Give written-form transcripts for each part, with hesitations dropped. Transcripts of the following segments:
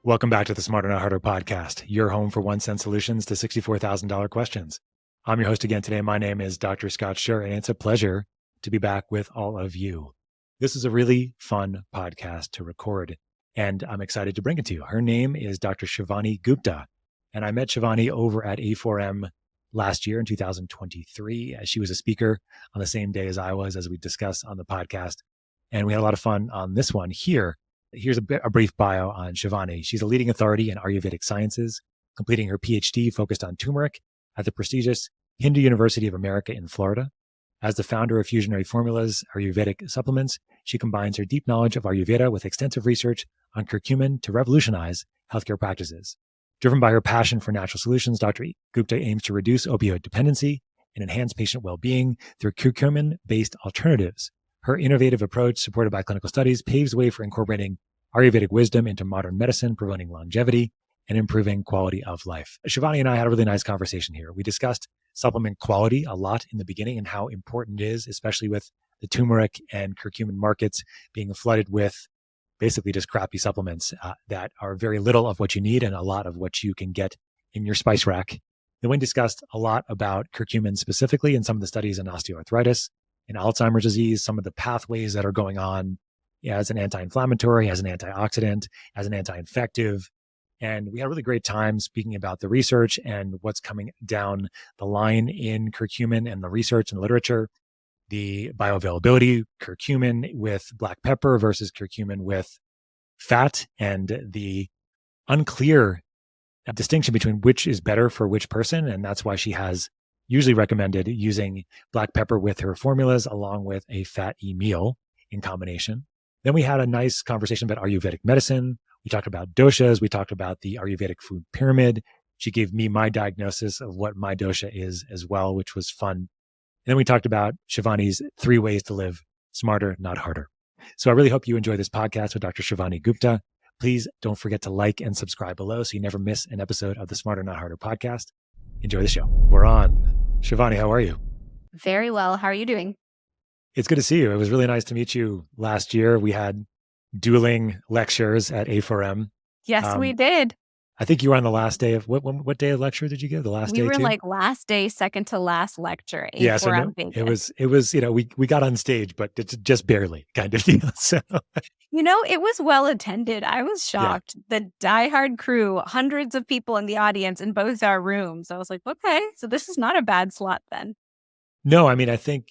Welcome back to the Smarter Not Harder podcast, your home for 1 cent solutions to $64,000 questions. I'm your host again today. My name is Dr. Scott Schur, and it's a pleasure to be back with all of you. This is a really fun podcast to record, and I'm excited to bring it to you. Her name is Dr. Shivani Gupta, and I met Shivani over at A4M last year in 2023. She was a speaker on the same day as I was, as we discussed on the podcast, and we had a lot of fun on this one here. Here's a brief bio on Shivani. She's a leading authority in Ayurvedic sciences, completing her PhD focused on turmeric at the prestigious Hindu University of America in Florida. As the founder of Fusionary Formulas Ayurvedic supplements, she combines her deep knowledge of Ayurveda with extensive research on curcumin to revolutionize healthcare practices. Driven by her passion for natural solutions, Dr. Gupta aims to reduce opioid dependency and enhance patient well-being through curcumin-based alternatives. Her innovative approach, supported by clinical studies, paves the way for incorporating Ayurvedic wisdom into modern medicine, promoting longevity and improving quality of life. Shivani and I had a really nice conversation here. We discussed supplement quality a lot in the beginning and how important it is, especially with the turmeric and curcumin markets being flooded with basically just crappy supplements that are very little of what you need and a lot of what you can get in your spice rack. Then we discussed a lot about curcumin specifically and some of the studies in osteoarthritis, in Alzheimer's disease, some of the pathways that are going on as an anti-inflammatory, as an antioxidant, as an anti-infective. And we had a really great time speaking about the research and what's coming down the line in curcumin and the research and literature, the bioavailability, curcumin with black pepper versus curcumin with fat, and the unclear distinction between which is better for which person. And that's why she has usually recommended using black pepper with her formulas along with a fatty meal in combination. Then we had a nice conversation about Ayurvedic medicine. We talked about doshas. We talked about the Ayurvedic food pyramid. She gave me my diagnosis of what my dosha is as well, which was fun. And then we talked about Shivani's 3 ways to live smarter, not harder. So I really hope you enjoy this podcast with Dr. Shivani Gupta. Please don't forget to like and subscribe below so you never miss an episode of the Smarter, Not Harder podcast. Enjoy the show. We're on. Shivani, how are you? Very well. How are you doing? It's good to see you. It was really nice to meet you last year. We had dueling lectures at A4M. Yes, we did. I think you were on the last day of, what day of lecture did you give? The last day We were too? like last day, second to last lecture. A4M Yeah, so no, Vegas. it was, we got on stage, but it's just barely kind of deal. So it was well attended. I was shocked. Yeah. The diehard crew, hundreds of people in the audience in both our rooms. I was like, okay, so this is not a bad slot then. No, I mean, I think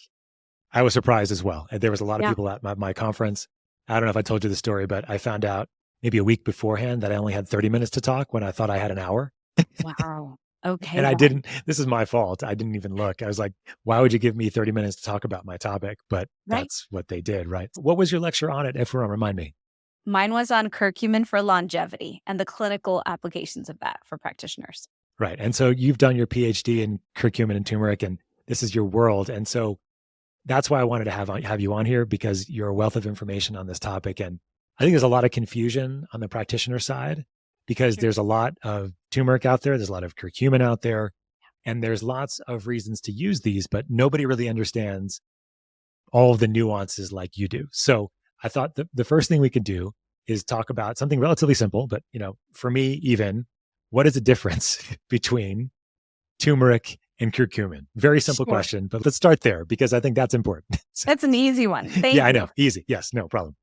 I was surprised as well. There was a lot of people at my conference. I don't know if I told you the story, but I found out maybe a week beforehand that I only had 30 minutes to talk when I thought I had an hour. Wow. Okay. And I didn't, this is my fault. I didn't even look. I was like, why would you give me 30 minutes to talk about my topic? But that's what they did, right? What was your lecture on at F4M? Remind me. Mine was on curcumin for longevity and the clinical applications of that for practitioners. Right. And so you've done your PhD in curcumin and turmeric, and this is your world. And so that's why I wanted to have you on here, because you're a wealth of information on this topic. And I think there's a lot of confusion on the practitioner side, because there's a lot of turmeric out there. There's a lot of curcumin out there, and there's lots of reasons to use these, but nobody really understands all of the nuances like you do. So I thought the first thing we could do is talk about something relatively simple, but for me, even, what is the difference between turmeric and curcumin? Very simple question, but let's start there because I think that's important. That's an easy one. Thank you. I know. Easy. Yes, no problem.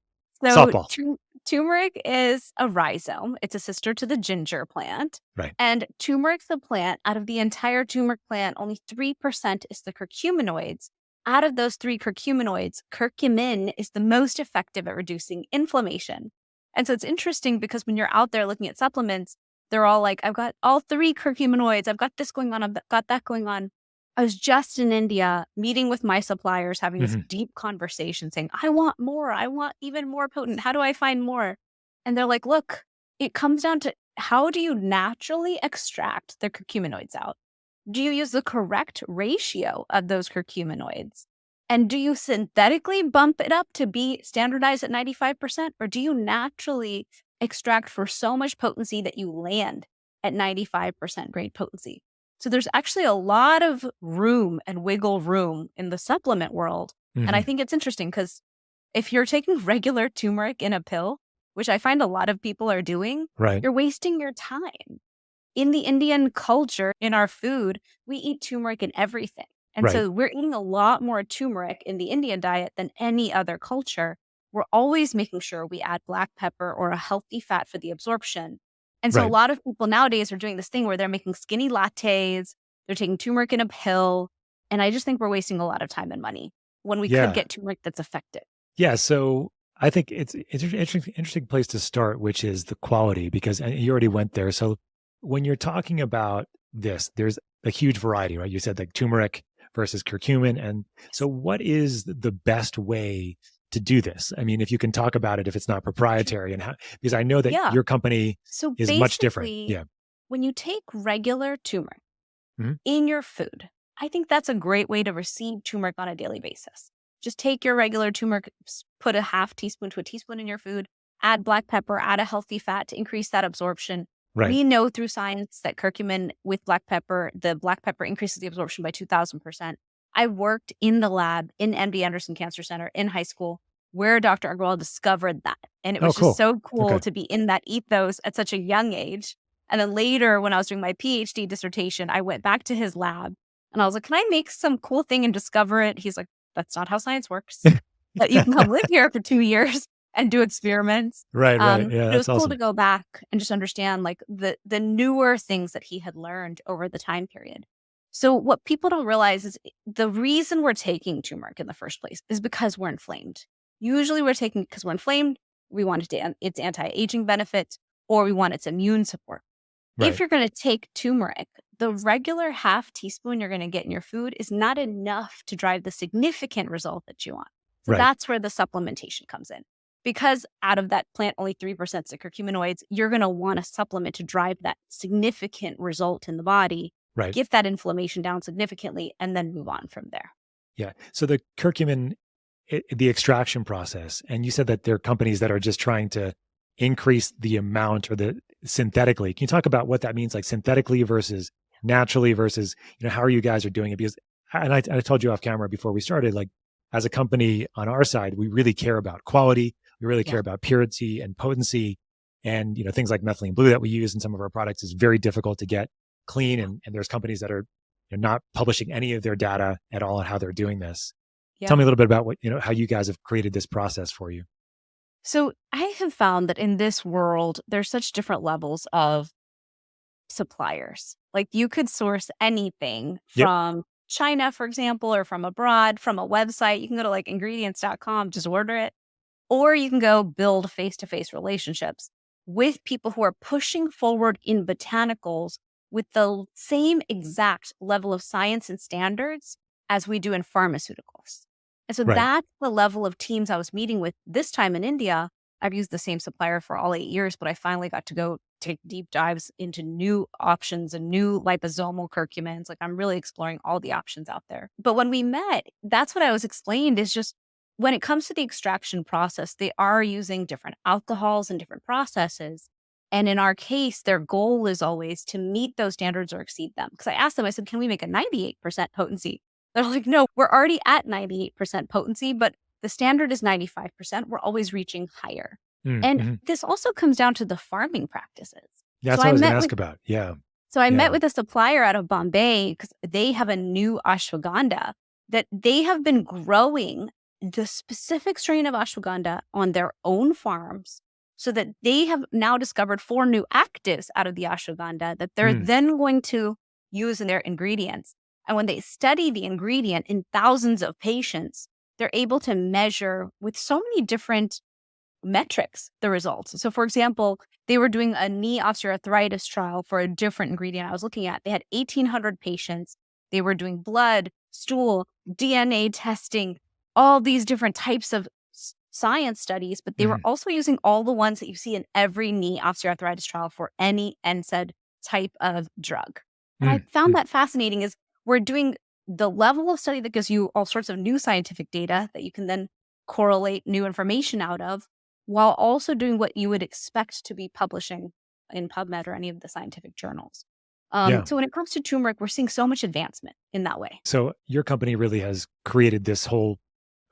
So Softball. Turmeric is a rhizome. It's a sister to the ginger plant. Right. And turmeric, the plant, out of the entire turmeric plant, only 3% is the curcuminoids. Out of those 3 curcuminoids, curcumin is the most effective at reducing inflammation. And so it's interesting because when you're out there looking at supplements, they're all like, I've got all 3 curcuminoids. I've got this going on. I've got that going on. I was just in India meeting with my suppliers, having this deep conversation saying, I want more. I want even more potent. How do I find more? And they're like, look, it comes down to how do you naturally extract the curcuminoids out? Do you use the correct ratio of those curcuminoids? And do you synthetically bump it up to be standardized at 95%? Or do you naturally extract for so much potency that you land at 95% grade potency? So there's actually a lot of room and wiggle room in the supplement world. And I think it's interesting because if you're taking regular turmeric in a pill, which I find a lot of people are doing, Right. you're wasting your time. In the Indian culture, in our food, we eat turmeric in everything. And Right. so we're eating a lot more turmeric in the Indian diet than any other culture. We're always making sure we add black pepper or a healthy fat for the absorption. And so a Right. lot of people nowadays are doing this thing where they're making skinny lattes, they're taking turmeric in a pill. And I just think we're wasting a lot of time and money when we could Yeah. get turmeric that's effective. Yeah. So I think it's an interesting place to start, which is the quality, because and you already went there. So when you're talking about this, there's a huge variety, right? You said like turmeric versus curcumin. And so what is the best way to do this? I mean, if you can talk about it, if it's not proprietary and how, because I know that Yeah. your company So is much different. basically, Yeah. when you take regular turmeric Mhm. in your food, I think that's a great way to receive turmeric on a daily basis. Just take your regular turmeric, put a half teaspoon to a teaspoon in your food, add black pepper, add a healthy fat to increase that absorption. Right. We know through science that curcumin with black pepper, the black pepper increases the absorption by 2,000%. I worked in the lab in MD Anderson Cancer Center in high school where Dr. Agarwal discovered that. And it Oh, was just cool. so cool Okay. to be in that ethos at such a young age. And then later, when I was doing my PhD dissertation, I went back to his lab and I was like, can I make some cool thing and discover it? He's like, that's not how science works. But you can come live here for 2 years and do experiments. Right. Right. Yeah. But it was That's cool to awesome. go back and just understand like the newer things that he had learned over the time period. So what people don't realize is the reason we're taking turmeric in the first place is because we're inflamed. Usually we're taking because we're inflamed. We want its anti-aging benefits, or we want its immune support. If Right. you're going to take turmeric, the regular half teaspoon you're going to get in your food is not enough to drive the significant result that you want. So Right. that's where the supplementation comes in. Because out of that plant, only 3% is the curcuminoids, you're going to want a supplement to drive that significant result in the body, Right. get that inflammation down significantly, and then move on from there. Yeah. So the curcumin, the extraction process, and you said that there are companies that are just trying to increase the amount or the synthetically. Can you talk about what that means, like synthetically versus naturally versus, how you guys are doing it? Because, and I told you off camera before we started, like as a company on our side, we really care about quality. We really care about purity and potency. And, things like methylene blue that we use in some of our products is very difficult to get clean. And there's companies that are not publishing any of their data at all on how they're doing this. Yeah. Tell me a little bit about what, how you guys have created this process for you. So I have found that in this world, there's such different levels of suppliers. Like you could source anything from China, for example, or from abroad, from a website. You can go to like ingredients.com, just order it. Or you can go build face-to-face relationships with people who are pushing forward in botanicals with the same exact level of science and standards as we do in pharmaceuticals. And so Right. that's the level of teams I was meeting with this time in India. I've used the same supplier for all 8 years, but I finally got to go take deep dives into new options and new liposomal curcumins. Like I'm really exploring all the options out there. But when we met, that's what I was explained is just when it comes to the extraction process, they are using different alcohols and different processes. And in our case, their goal is always to meet those standards or exceed them. Because I asked them, I said, can we make a 98% potency? They're like, no, we're already at 98% potency, but the standard is 95%. We're always reaching higher. And this also comes down to the farming practices. Yeah, that's what I was going to ask about. Yeah. So I met with a supplier out of Bombay because they have a new ashwagandha that they have been growing the specific strain of ashwagandha on their own farms so that they have now discovered 4 new actives out of the ashwagandha that they're then going to use in their ingredients. And when they study the ingredient in thousands of patients, they're able to measure with so many different metrics the results. So for example, they were doing a knee osteoarthritis trial for a different ingredient I was looking at. They had 1,800 patients. They were doing blood, stool, DNA testing, all these different types of science studies, but they were also using all the ones that you see in every knee osteoarthritis trial for any NSAID type of drug. And I found that fascinating is we're doing the level of study that gives you all sorts of new scientific data that you can then correlate new information out of, while also doing what you would expect to be publishing in PubMed or any of the scientific journals. So when it comes to turmeric, we're seeing so much advancement in that way. So your company really has created this whole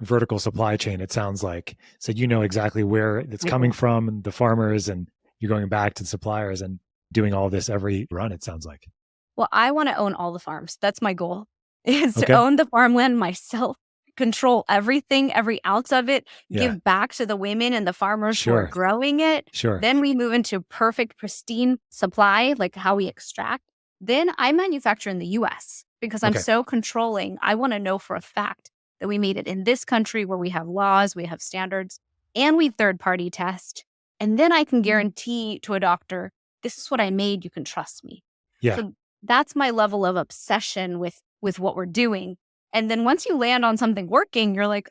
vertical supply chain, it sounds like. So you know exactly where it's I coming do. from, the farmers, and you're going back to the suppliers and doing all this every run, it sounds like. Well, I want to own all the farms. That's my goal, is to Okay. own the farmland myself, control everything, every ounce of it, Yeah. give back to the women and the farmers who are Sure. growing it. Sure. Then we move into perfect, pristine supply, like how we extract. Then I manufacture in the US because I'm Okay. so controlling. I want to know for a fact that we made it in this country where we have laws, we have standards, and we third party test. And then I can guarantee to a doctor, this is what I made. You can trust me. Yeah. So that's my level of obsession with what we're doing. And then once you land on something working, you're like,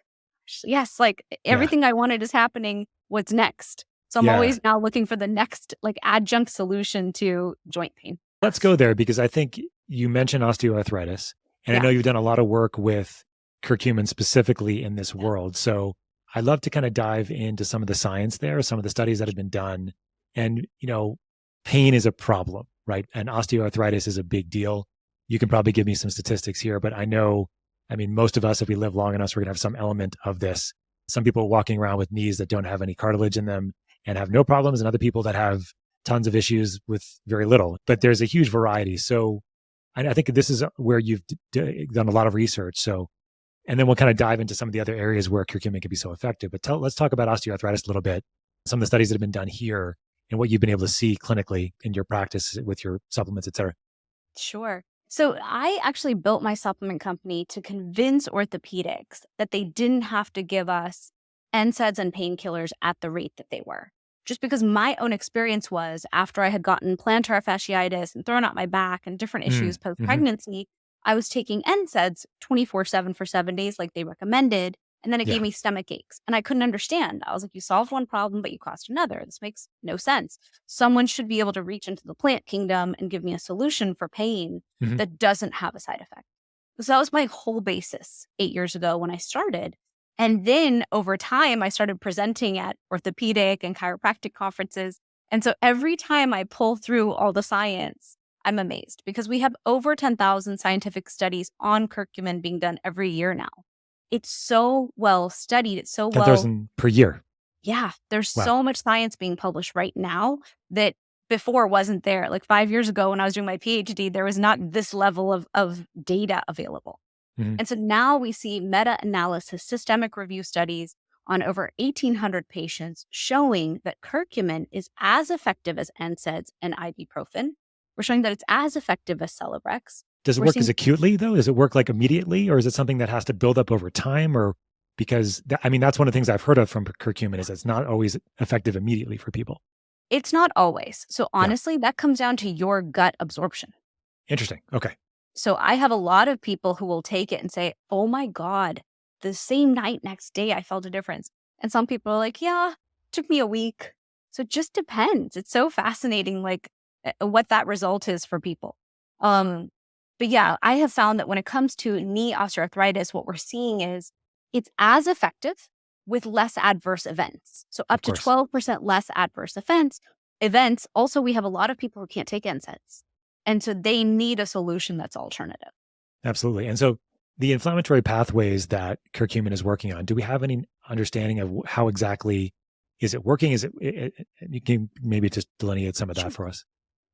yes, like everything I wanted is happening. What's next? So I'm Yeah. always now looking for the next like adjunct solution to joint pain. Let's go there because I think you mentioned osteoarthritis, and I Yeah. know you've done a lot of work with curcumin specifically in this world. So I'd love to kind of dive into some of the science there, some of the studies that have been done. And, pain is a problem, right? And osteoarthritis is a big deal. You can probably give me some statistics here, but most of us, if we live long enough, we're going to have some element of this. Some people are walking around with knees that don't have any cartilage in them and have no problems, and other people that have tons of issues with very little, but there's a huge variety. So I think this is where you've done a lot of research. So, and then we'll kind of dive into some of the other areas where curcumin can be so effective. But let's talk about osteoarthritis a little bit, some of the studies that have been done here and what you've been able to see clinically in your practice with your supplements, et cetera. Sure. So I actually built my supplement company to convince orthopedics that they didn't have to give us NSAIDs and painkillers at the rate that they were. Just because my own experience was after I had gotten plantar fasciitis and thrown out my back and different issues Mm-hmm. post-pregnancy, I was taking NSAIDs 24/7 for 7 days like they recommended. And then it Yeah. gave me stomach aches. And I couldn't understand. I was like, you solved one problem, but you caused another. This makes no sense. Someone should be able to reach into the plant kingdom and give me a solution for pain Mm-hmm. that doesn't have a side effect. So that was my whole basis 8 years ago when I started. And then over time, I started presenting at orthopedic and chiropractic conferences. And so every time I pull through all the science, I'm amazed because we have over 10,000 scientific studies on curcumin being done every year now. It's so well studied. It's so well 10,000 per year. yeah, there's Wow. so much science being published right now that before wasn't there. Like 5 years ago when I was doing my PhD, there was not this level of data available. Mm-hmm. And so now we see meta-analysis, systemic review studies on over 1,800 patients showing that curcumin is as effective as NSAIDs and ibuprofen. We're showing that it's as effective as Celebrex. Does it We're work seeing as acutely though? Does it work like immediately, or is it something that has to build up over time? Or because that's one of the things I've heard of from curcumin is it's not always effective immediately for people. it's not always. So Yeah. honestly, that comes down to your gut absorption. Interesting. Okay. So I have a lot of people who will take it and say, oh my God, the same night, next day, I felt a difference. And some people are like, yeah, took me a week. So it just depends. It's so fascinating, like what that result is for people. But yeah, I have found that when it comes to knee osteoarthritis, what we're seeing is it's as effective with less adverse events. So up Of to course. 12% less adverse events. Also, we have a lot of people who can't take NSAIDs. And so they need a solution that's alternative. Absolutely. And so the inflammatory pathways that curcumin is working on, do we have any understanding of how exactly is it working? Is you can maybe just delineate some of that for us.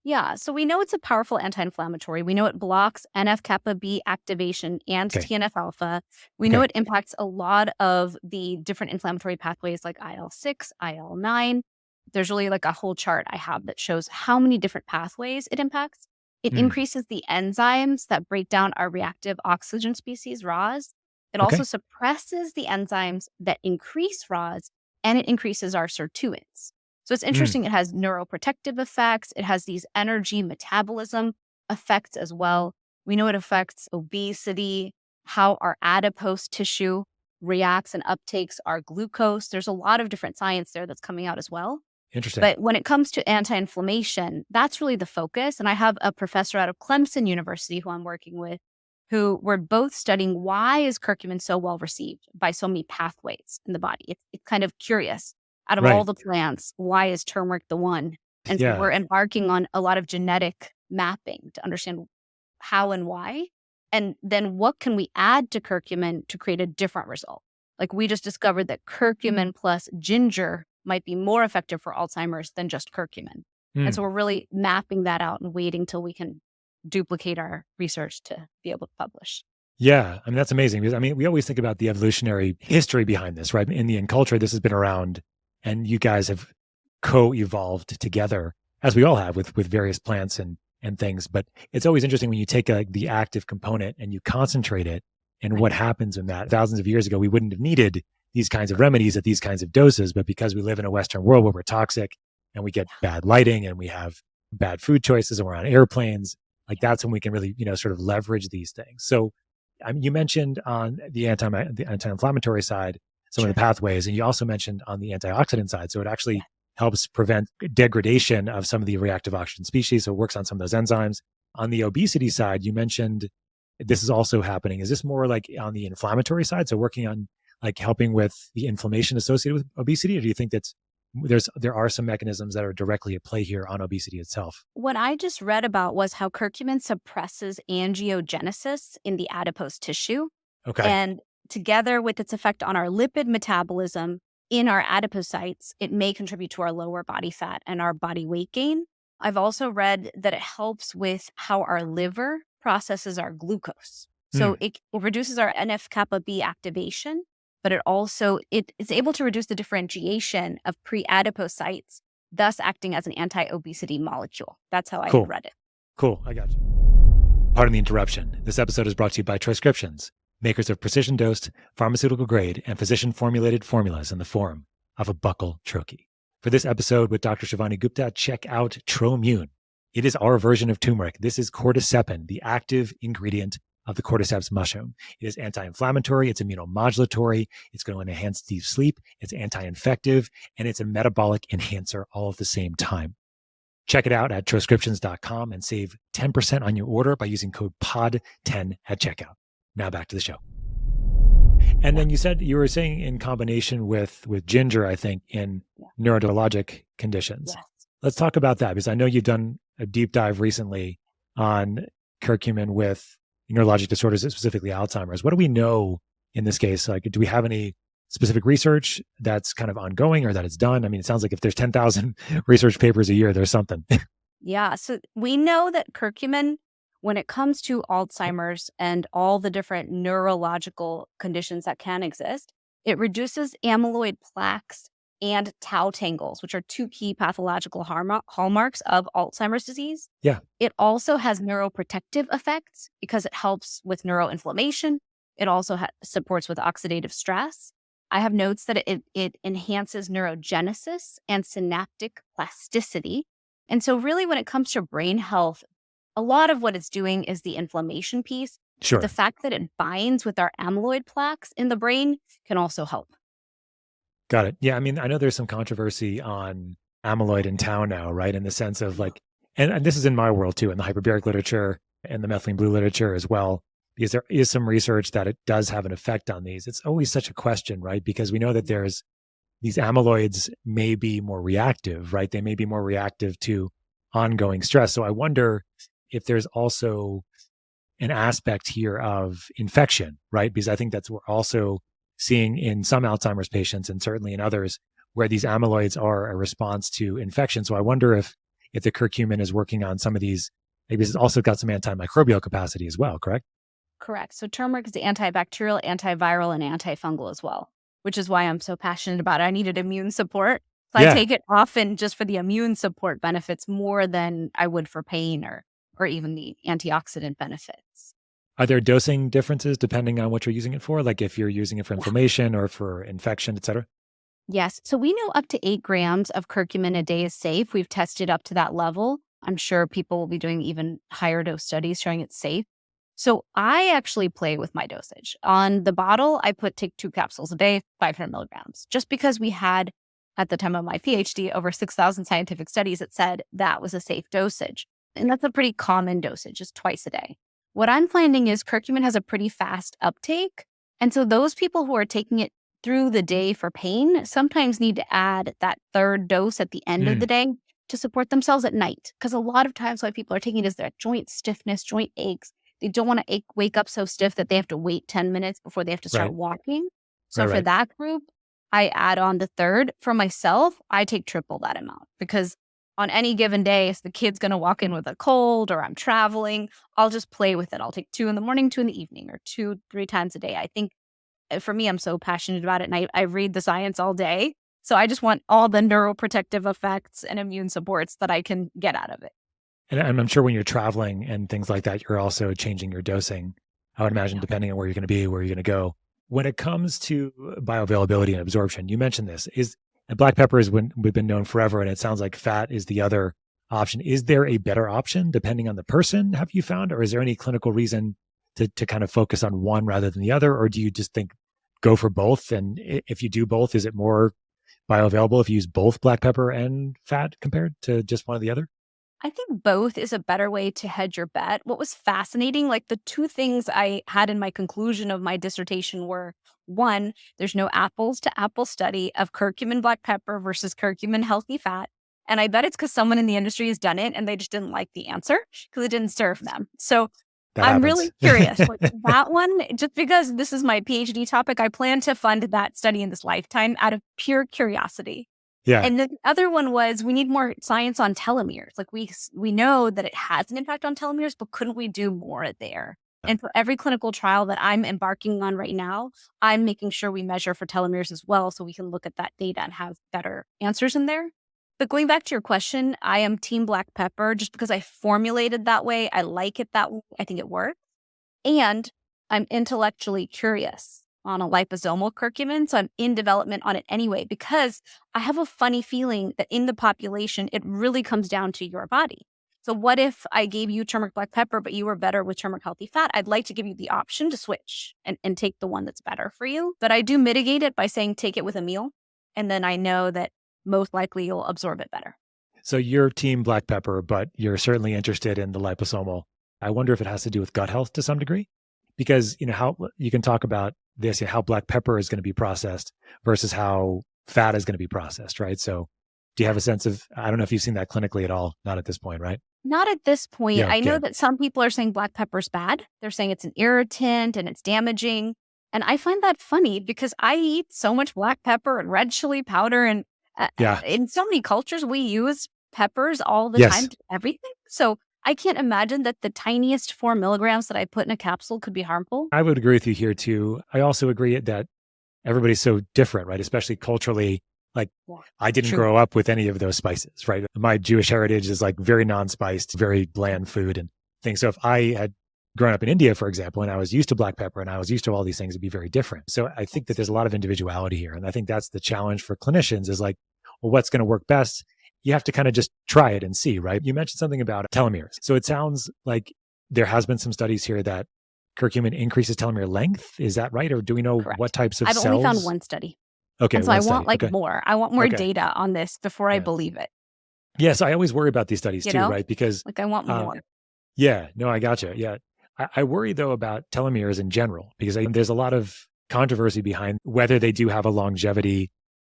Yeah. So we know it's a powerful anti-inflammatory. We know it blocks NF-kappa B activation and Okay. TNF alpha. We know Okay. it impacts a lot of the different inflammatory pathways like IL-6, IL-9. There's really like a whole chart I have that shows how many different pathways it impacts. It increases the enzymes that break down our reactive oxygen species, ROS. It Okay. also suppresses the enzymes that increase ROS, and it increases our sirtuins. So it's interesting. It has neuroprotective effects. It has these energy metabolism effects as well. We know it affects obesity, how our adipose tissue reacts and uptakes our glucose. There's a lot of different science there that's coming out as well. Interesting. But when it comes to anti-inflammation, that's really the focus. And I have a professor out of Clemson University who I'm working with, who we're both studying why is curcumin so well received by so many pathways in the body. It's kind of curious. Out of all Right. the plants, why is turmeric the one? And so Yeah. we're embarking on a lot of genetic mapping to understand how and why. And then what can we add to curcumin to create a different result? Like we just discovered that curcumin plus ginger might be more effective for Alzheimer's than just curcumin. And so we're really mapping that out and waiting till we can duplicate our research to be able to publish. Yeah. I mean, that's amazing because we always think about the evolutionary history behind this, right? In Indian culture, this has been around and you guys have co-evolved together as we all have with various plants and things. But it's always interesting when you take the active component and you concentrate it and what happens in that. Thousands of years ago, we wouldn't have needed these kinds of remedies at these kinds of doses. But because we live in a Western world where we're toxic and we get bad lighting and we have bad food choices and we're on airplanes, like that's when we can really, sort of leverage these things. So you mentioned on the anti-inflammatory side, some of the pathways, and you also mentioned on the antioxidant side. So it actually helps prevent degradation of some of the reactive oxygen species. So it works on some of those enzymes. On the obesity side, you mentioned this is also happening. Is this more like on the inflammatory side? So working on like helping with the inflammation associated with obesity? Or do you think that's there are some mechanisms that are directly at play here on obesity itself? What I just read about was how curcumin suppresses angiogenesis in the adipose tissue. Okay. And together with its effect on our lipid metabolism in our adipocytes, it may contribute to our lower body fat and our body weight gain. I've also read that it helps with how our liver processes our glucose. So it reduces our NF-kappa B activation, but it also is able to reduce the differentiation of pre-adipocytes, thus acting as an anti-obesity molecule. That's how I read it. Cool. I got you. Pardon the interruption. This episode is brought to you by Transcriptions, makers of precision-dosed, pharmaceutical-grade, and physician-formulated formulas in the form of a buccal troche. For this episode with Dr. Shivani Gupta, check out Trommune. It is our version of turmeric. This is cordycepin, the active ingredient of the cordyceps mushroom. It is anti-inflammatory, it's immunomodulatory, it's going to enhance deep sleep, it's anti-infective, and it's a metabolic enhancer all at the same time. Check it out at transcriptions.com and save 10% on your order by using code POD10 at checkout. Now back to the show. And then you were saying in combination with ginger, I think, in neurologic conditions. Yes. Let's talk about that because I know you've done a deep dive recently on curcumin with neurologic disorders, specifically Alzheimer's. What do we know in this case? Like, do we have any specific research that's kind of ongoing or that it's done? I mean, it sounds like if there's 10,000 research papers a year, there's something. Yeah. So we know that curcumin, when it comes to Alzheimer's and all the different neurological conditions that can exist, it reduces amyloid plaques and tau tangles, which are two key pathological hallmarks of Alzheimer's disease. Yeah. It also has neuroprotective effects because it helps with neuroinflammation. It also supports with oxidative stress. I have notes that it enhances neurogenesis and synaptic plasticity. And so really when it comes to brain health, a lot of what it's doing is the inflammation piece. Sure. The fact that it binds with our amyloid plaques in the brain can also help. Got it. Yeah. I mean, I know there's some controversy on amyloid and tau now, right? In the sense of like, and this is in my world too, in the hyperbaric literature and the methylene blue literature as well, because there is some research that it does have an effect on these. It's always such a question, right? Because we know that there's these amyloids may be more reactive, right? They may be more reactive to ongoing stress. So I wonder if there's also an aspect here of infection, right? Because I think that's what we're also seeing in some Alzheimer's patients and certainly in others where these amyloids are a response to infection. So I wonder if the curcumin is working on some of these, maybe it's also got some antimicrobial capacity as well, correct? Correct. So turmeric is antibacterial, antiviral, and antifungal as well, which is why I'm so passionate about it. I needed immune support. So I take it often just for the immune support benefits more than I would for pain or even the antioxidant benefits. Are there dosing differences depending on what you're using it for? Like if you're using it for inflammation or for infection, et cetera? Yes. So we know up to 8 grams of curcumin a day is safe. We've tested up to that level. I'm sure people will be doing even higher dose studies showing it's safe. So I actually play with my dosage. On the bottle, I take 2 capsules a day, 500 milligrams, just because we had, at the time of my PhD, over 6,000 scientific studies that said that was a safe dosage. And that's a pretty common dosage, just twice a day. What I'm finding is curcumin has a pretty fast uptake. And so those people who are taking it through the day for pain sometimes need to add that third dose at the end of the day to support themselves at night. Because a lot of times why people are taking it is their joint stiffness, joint aches. They don't want to wake up so stiff that they have to wait 10 minutes before they have to start walking. So for that group, I add on the third. For myself, I take triple that amount because on any given day, if the kid's going to walk in with a cold or I'm traveling, I'll just play with it. I'll take 2 in the morning, 2 in the evening, or 2, 3 times a day. I think for me, I'm so passionate about it and I read the science all day. So I just want all the neuroprotective effects and immune supports that I can get out of it. And I'm sure when you're traveling and things like that, you're also changing your dosing. I would imagine depending on where you're going to be, where you're going to go. When it comes to bioavailability and absorption, you mentioned this. Black pepper is when we've been known forever, and it sounds like fat is the other option. Is there a better option depending on the person, have you found? Or is there any clinical reason to kind of focus on one rather than the other? Or do you just think go for both? And if you do both, is it more bioavailable if you use both black pepper and fat compared to just one or the other? I think both is a better way to hedge your bet. What was fascinating, like the 2 things I had in my conclusion of my dissertation were, one, there's no apples to apple study of curcumin black pepper versus curcumin healthy fat. And I bet it's because someone in the industry has done it and they just didn't like the answer because it didn't serve them. So I'm really curious. Like that one, just because this is my PhD topic, I plan to fund that study in this lifetime out of pure curiosity. Yeah. And the other one was we need more science on telomeres. Like we know that it has an impact on telomeres, but couldn't we do more there? And for every clinical trial that I'm embarking on right now, I'm making sure we measure for telomeres as well so we can look at that data and have better answers in there. But going back to your question, I am team black pepper just because I formulated that way. I like it that way. I think it works. And I'm intellectually curious on a liposomal curcumin. So I'm in development on it anyway, because I have a funny feeling that in the population, it really comes down to your body. So what if I gave you turmeric black pepper, but you were better with turmeric healthy fat? I'd like to give you the option to switch and take the one that's better for you. But I do mitigate it by saying take it with a meal. And then I know that most likely you'll absorb it better. So you're team black pepper, but you're certainly interested in the liposomal. I wonder if it has to do with gut health to some degree, because how you can talk about this, how black pepper is going to be processed versus how fat is going to be processed, right? So do you have a sense of, I don't know if you've seen that clinically at all, not at this point, right? Not at this point. Yeah, I know that some people are saying black pepper's bad. They're saying it's an irritant and it's damaging. And I find that funny because I eat so much black pepper and red chili powder. And in so many cultures, we use peppers all the time to everything. So I can't imagine that the tiniest 4 milligrams that I put in a capsule could be harmful. I would agree with you here too. I also agree that everybody's so different, right? Especially culturally. Like I didn't grow up with any of those spices, right? My Jewish heritage is like very non-spiced, very bland food and things. So if I had grown up in India, for example, and I was used to black pepper and I was used to all these things, it'd be very different. So I think that there's a lot of individuality here. And I think that's the challenge for clinicians is like, well, what's going to work best? You have to kind of just try it and see, right? You mentioned something about telomeres. So it sounds like there has been some studies here that curcumin increases telomere length. Is that right? Or do we know what types of cells? I've only found one study. Okay. And so I want more. I want more data on this before I believe it. Yes. I always worry about these studies too, right? Because I want more. Yeah. No, I gotcha. Yeah. I worry though about telomeres in general, because there's a lot of controversy behind whether they do have a longevity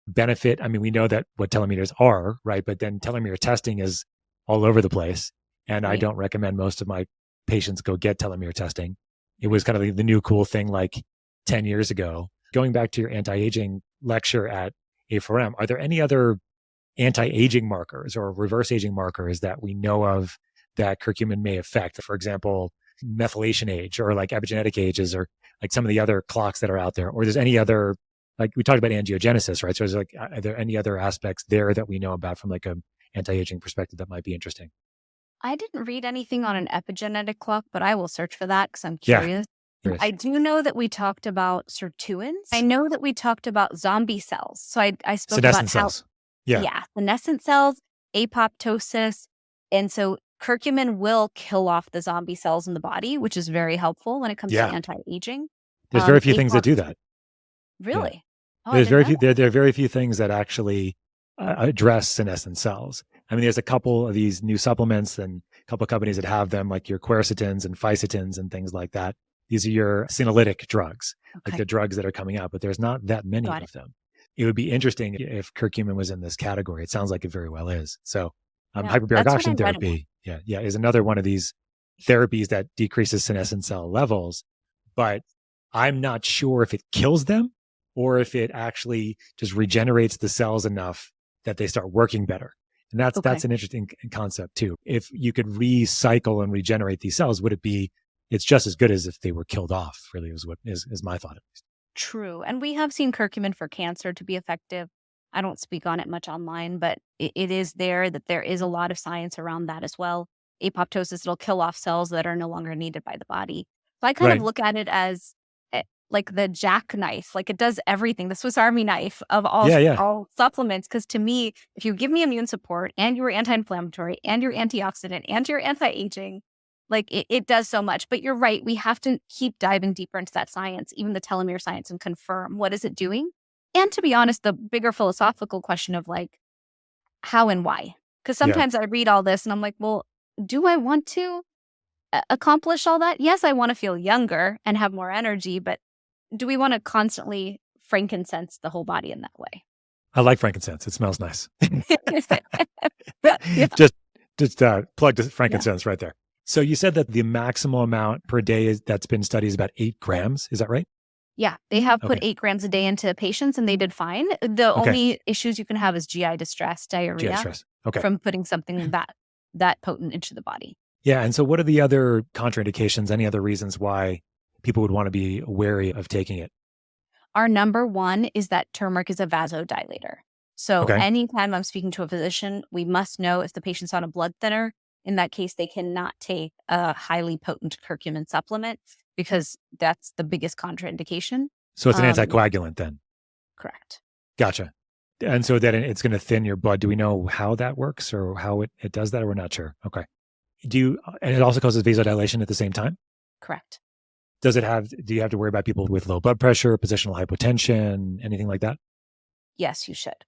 benefit. I mean, we know that what telomeres are, right? But then telomere testing is all over the place. And I don't recommend most of my patients go get telomere testing. It was kind of the new cool thing like 10 years ago. Going back to your anti-aging lecture at A4M, are there any other anti-aging markers or reverse aging markers that we know of that curcumin may affect? For example, methylation age or like epigenetic ages or like some of the other clocks that are out there? Or there's any other, like we talked about angiogenesis, right? So is like, are there any other aspects there that we know about from like a anti-aging perspective that might be interesting? I didn't read anything on an epigenetic clock, but I will search for that because I'm curious. I do know that we talked about sirtuins. I know that we talked about zombie cells. So I spoke about cells. Senescent cells, apoptosis. And so curcumin will kill off the zombie cells in the body, which is very helpful when it comes to anti-aging. There's very few things that do that. Really? Yeah. There are very few things that actually address senescent cells. I mean, there's a couple of these new supplements and a couple of companies that have them, like your quercetins and ficetins and things like that. These are your senolytic drugs, like the drugs that are coming out, but there's not that many of them. It would be interesting if curcumin was in this category. It sounds like it very well is. So hyperbaric oxygen therapy, is another one of these therapies that decreases senescent cell levels, but I'm not sure if it kills them or if it actually just regenerates the cells enough that they start working better. And that's an interesting concept too. If you could recycle and regenerate these cells, would it be, it's just as good as if they were killed off, really is what is my thought at least. True. And we have seen curcumin for cancer to be effective. I don't speak on it much online, but it is there that there is a lot of science around that as well. Apoptosis, it'll kill off cells that are no longer needed by the body. So I kind of look at it as like the jackknife, like it does everything, the Swiss Army knife of all supplements. Because to me, if you give me immune support and you're anti-inflammatory and you're antioxidant and you're anti-aging, like it does so much. But you're right, we have to keep diving deeper into that science, even the telomere science, and confirm what is it doing. And to be honest, the bigger philosophical question of like how and why. Because sometimes I read all this and I'm like, well, do I want to accomplish all that? Yes, I want to feel younger and have more energy, but do we want to constantly frankincense the whole body in that way? I like frankincense. It smells nice. Yeah. Just plug the frankincense right there. So you said that the maximal amount per day that's been studied is about 8 grams. Is that right? Yeah, they have put 8 grams a day into patients and they did fine. The only issues you can have is GI distress, diarrhea from putting something that potent into the body. Yeah. And so what are the other contraindications, any other reasons why people would want to be wary of taking it? Our number one is that turmeric is a vasodilator. So anytime I'm speaking to a physician, we must know if the patient's on a blood thinner. In that case, they cannot take a highly potent curcumin supplement because that's the biggest contraindication. So it's an anticoagulant then? Correct. Gotcha. And so then it's going to thin your blood. Do we know how that works or how it does that? Or we're not sure. Okay. And it also causes vasodilation at the same time? Correct. Do you have to worry about people with low blood pressure, positional hypotension, anything like that? Yes, you should.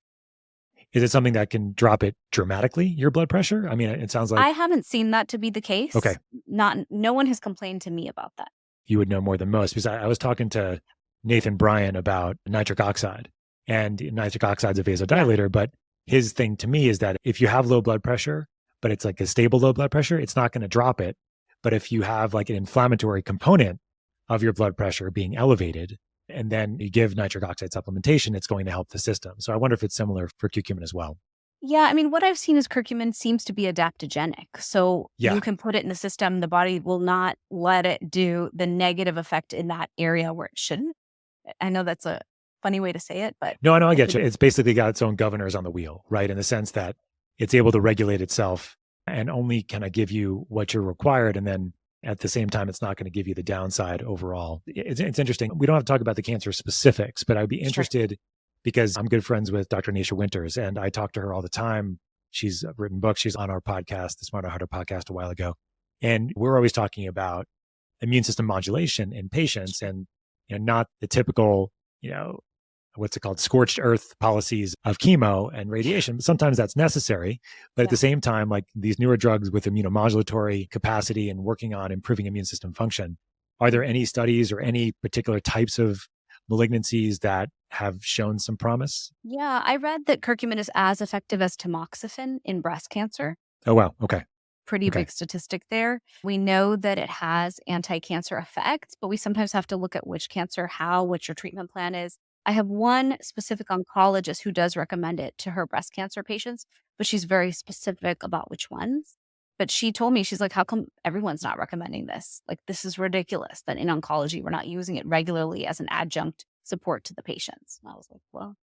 Is it something that can drop it dramatically, your blood pressure? I mean, it sounds like... I haven't seen that to be the case. Okay. No one has complained to me about that. You would know more than most because I was talking to Nathan Bryan about nitric oxide, and nitric oxide's a vasodilator, but his thing to me is that if you have low blood pressure, but it's like a stable low blood pressure, it's not going to drop it. But if you have like an inflammatory component of your blood pressure being elevated, and then you give nitric oxide supplementation, it's going to help the system. So I wonder if it's similar for curcumin as well. Yeah, I mean, what I've seen is curcumin seems to be adaptogenic. So you can put it in the system, the body will not let it do the negative effect in that area where it shouldn't. I know that's a funny way to say it, but... No, I know, I get you. It's basically got its own governors on the wheel, right? In the sense that it's able to regulate itself and only kind of give you what you're required. And then at the same time, it's not going to give you the downside overall. It's interesting. We don't have to talk about the cancer specifics, but I'd be interested because I'm good friends with Dr. Nisha Winters and I talk to her all the time. She's written books. She's on our podcast, the Smarter Harder podcast a while ago. And we're always talking about immune system modulation in patients and not the typical, what's it called, scorched earth policies of chemo and radiation. But sometimes that's necessary. But at the same time, like these newer drugs with immunomodulatory capacity and working on improving immune system function, are there any studies or any particular types of malignancies that have shown some promise? Yeah, I read that curcumin is as effective as tamoxifen in breast cancer. Oh, wow. Okay. Pretty big statistic there. We know that it has anti-cancer effects, but we sometimes have to look at which cancer, what your treatment plan is. I have one specific oncologist who does recommend it to her breast cancer patients, but she's very specific about which ones. But she told me, she's like, how come everyone's not recommending this? Like, this is ridiculous that in oncology, we're not using it regularly as an adjunct support to the patients. And I was like, well,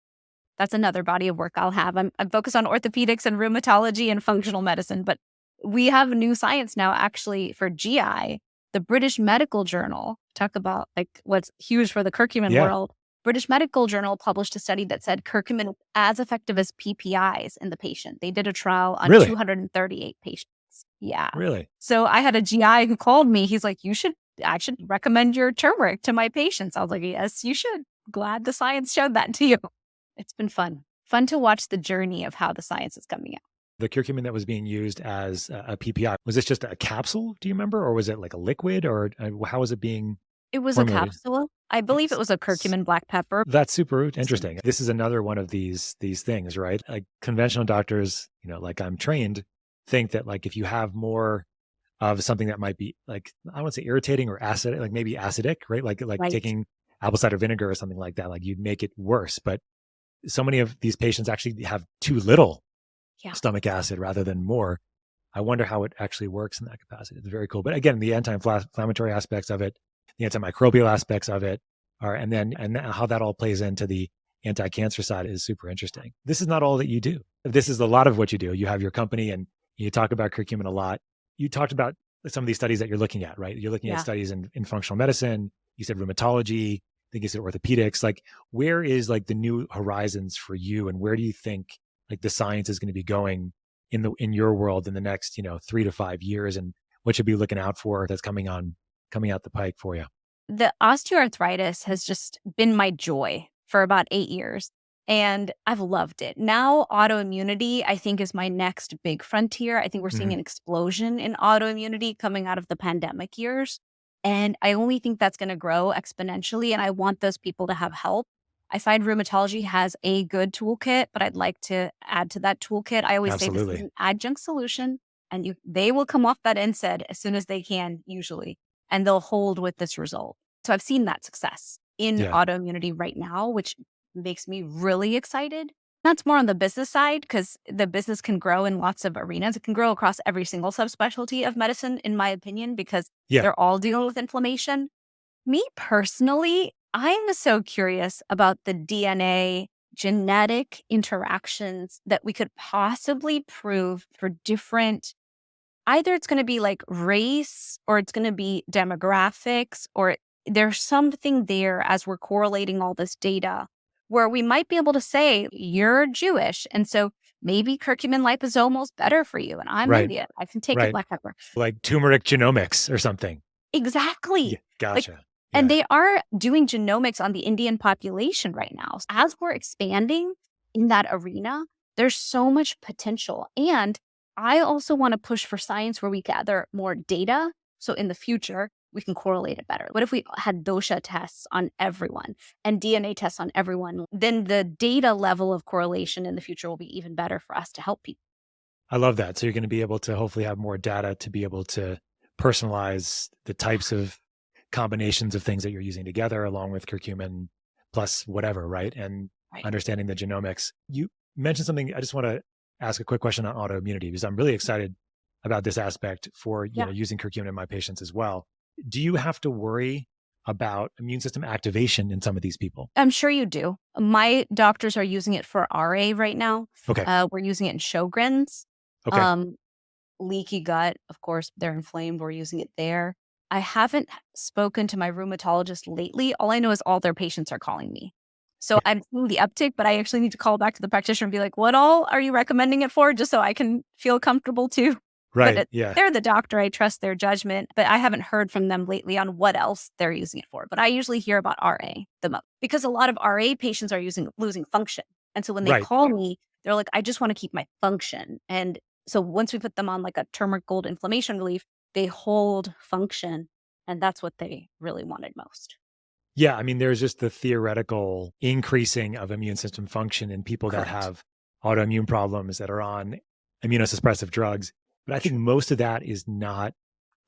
that's another body of work I'll have. I'm focused on orthopedics and rheumatology and functional medicine, but we have new science now actually for GI. The British Medical Journal, talk about like what's huge for the curcumin world. British Medical Journal published a study that said curcumin is as effective as PPIs in the patient. They did a trial on 238 patients. Yeah. Really? So I had a GI who called me. He's like, I should recommend your turmeric to my patients. I was like, yes, you should. Glad the science showed that to you. It's been fun. Fun to watch the journey of how the science is coming out. The curcumin that was being used as a PPI, was this just a capsule, do you remember? Or was it like a liquid or how was it being It was formulated? A capsule. I believe it was a curcumin black pepper. That's super interesting. This is another one of these things, right? Like conventional doctors, like I'm trained, think that like if you have more of something that might be like, I wouldn't say irritating or acid, like maybe acidic, right? Like taking apple cider vinegar or something like that, like you'd make it worse. But so many of these patients actually have too little stomach acid rather than more. I wonder how it actually works in that capacity. It's very cool. But again, the anti-inflammatory aspects of it, the antimicrobial aspects of it and how that all plays into the anti-cancer side is super interesting. This is not all that you do. This is a lot of what you do. You have your company and you talk about curcumin a lot. You talked about some of these studies that you're looking at, right? You're looking at studies in functional medicine. You said rheumatology. I think you said orthopedics. Like, where is like the new horizons for you, and where do you think like the science is going to be going in your world in the next 3 to 5 years, and what should be looking out for that's coming out the pike for you? The osteoarthritis has just been my joy for about 8 years, and I've loved it. Now, autoimmunity, I think, is my next big frontier. I think we're seeing an explosion in autoimmunity coming out of the pandemic years, and I only think that's going to grow exponentially, and I want those people to have help. I find rheumatology has a good toolkit, but I'd like to add to that toolkit. I always say this is an adjunct solution, and they will come off that NSAID as soon as they can, usually, and they'll hold with this result. So I've seen that success in autoimmunity right now, which makes me really excited. That's more on the business side, because the business can grow in lots of arenas. It can grow across every single subspecialty of medicine, in my opinion, because they're all dealing with inflammation. Me personally, I'm so curious about the DNA genetic interactions that we could possibly prove for different, either it's going to be like race, or it's going to be demographics, or there's something there as we're correlating all this data where we might be able to say, you're Jewish, and so maybe curcumin liposomal is better for you, and I'm Indian. I can take a black pepper. Like turmeric genomics or something. Exactly. Yeah, gotcha. And they are doing genomics on the Indian population right now. As we're expanding in that arena, there's so much potential. And I also want to push for science where we gather more data. So in the future, we can correlate it better. What if we had dosha tests on everyone and DNA tests on everyone? Then the data level of correlation in the future will be even better for us to help people. I love that. So you're going to be able to hopefully have more data to be able to personalize the types of combinations of things that you're using together, along with curcumin plus whatever, right? And understanding the genomics. You mentioned something. I just want to ask a quick question on autoimmunity, because I'm really excited about this aspect for using curcumin in my patients as well. Do you have to worry about immune system activation in some of these people? I'm sure you do. My doctors are using it for RA right now. Okay. We're using it in Sjogren's. Okay. Leaky gut, of course, they're inflamed. We're using it there. I haven't spoken to my rheumatologist lately. All I know is all their patients are calling me. So I'm seeing the uptick, but I actually need to call back to the practitioner and be like, what all are you recommending it for? Just so I can feel comfortable too. Right. But they're the doctor. I trust their judgment, but I haven't heard from them lately on what else they're using it for. But I usually hear about RA the most, because a lot of RA patients are losing function. And so when they call me, they're like, I just want to keep my function. And so once we put them on like a turmeric gold inflammation relief, they hold function. And that's what they really wanted most. Yeah. I mean, there's just the theoretical increasing of immune system function in people that have autoimmune problems that are on immunosuppressive drugs. But I think most of that is not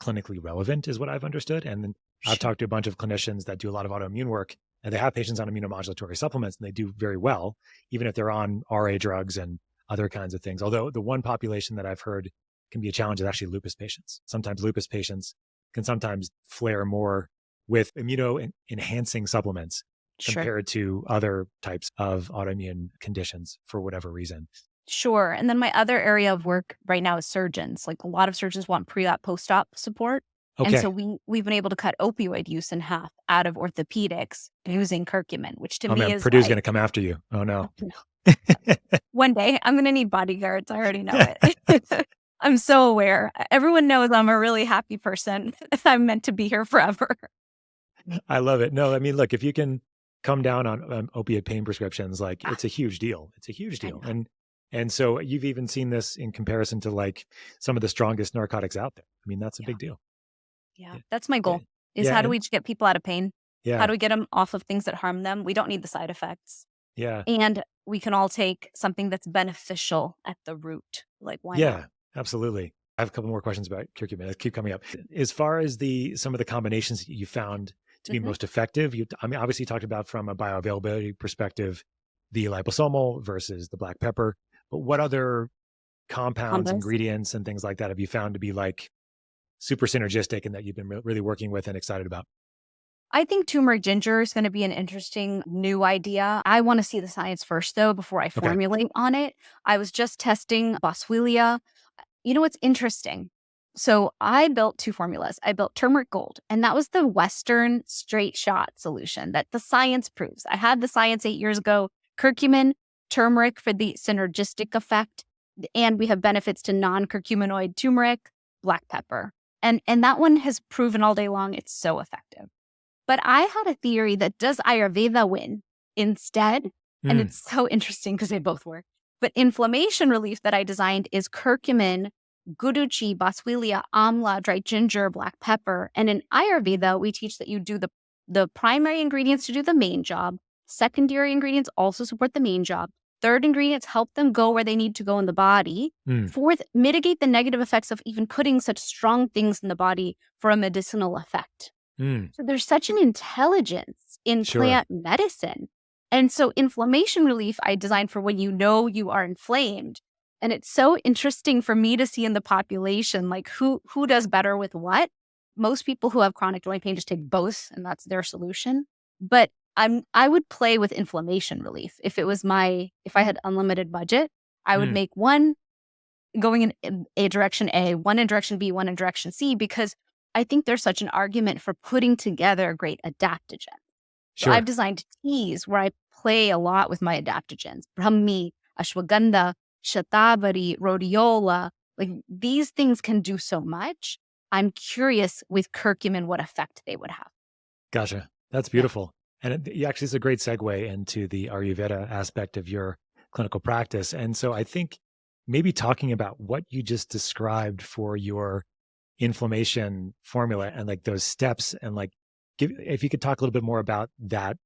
clinically relevant, is what I've understood. And then I've talked to a bunch of clinicians that do a lot of autoimmune work, and they have patients on immunomodulatory supplements, and they do very well, even if they're on RA drugs and other kinds of things. Although the one population that I've heard can be a challenge is actually lupus patients. Sometimes lupus patients can sometimes flare more with immuno-enhancing supplements compared to other types of autoimmune conditions for whatever reason. Sure. And then my other area of work right now is surgeons. Like, a lot of surgeons want pre-op, post-op support. Okay. And so we've been able to cut opioid use in half out of orthopedics using curcumin, which to me is Purdue's going to come after you. Oh, no. One day I'm going to need bodyguards. I already know it. I'm so aware. Everyone knows I'm a really happy person. I'm meant to be here forever. I love it. No, I mean, look, if you can come down on opiate pain prescriptions, like, it's a huge deal. It's a huge deal. And so you've even seen this in comparison to like some of the strongest narcotics out there. I mean, that's a big deal. Yeah. That's my goal is how do we get people out of pain? Yeah. How do we get them off of things that harm them? We don't need the side effects. Yeah. And we can all take something that's beneficial at the root. Like, why not? Absolutely. I have a couple more questions about curcumin that keep coming up. As far as some of the combinations that you found to be most effective? Obviously you talked about from a bioavailability perspective, the liposomal versus the black pepper, but what other compounds, Combos. ingredients, and things like that have you found to be like super synergistic and that you've been really working with and excited about? I think turmeric ginger is going to be an interesting new idea. I want to see the science first, though, before I Okay. formulate on it. I was just testing boswellia. You know what's interesting? So I built two formulas. I built turmeric gold, and that was the Western straight shot solution that the science proves. I had the science 8 years ago. Curcumin, turmeric for the synergistic effect, and we have benefits to non-curcuminoid turmeric, black pepper. And that one has proven all day long it's so effective. But I had a theory that does Ayurveda win instead? And it's so interesting because they both work. But inflammation relief that I designed is curcumin, guduchi, boswellia, amla, dried ginger, black pepper. And in Ayurveda, we teach that you do the primary ingredients to do the main job. Secondary ingredients also support the main job. Third ingredients help them go where they need to go in the body. Fourth, mitigate the negative effects of even putting such strong things in the body for a medicinal effect. So there's such an intelligence in plant medicine. And so inflammation relief, I designed for when you know you are inflamed. And it's so interesting for me to see in the population, like who does better with what. Most people who have chronic joint pain just take both and that's their solution. But I would play with inflammation relief. If I had unlimited budget, I would make one going in a direction A, one in direction B, one in direction C, because I think there's such an argument for putting together a great adaptogen. So I've designed teas where I play a lot with my adaptogens. Brahmi, ashwagandha, shatavari, rhodiola. Like these things can do so much. I'm curious with curcumin what effect they would have. Gotcha. That's beautiful. And actually, it's a great segue into the Ayurveda aspect of your clinical practice. And so I think maybe talking about what you just described for your inflammation formula and like those steps and like if you could talk a little bit more about that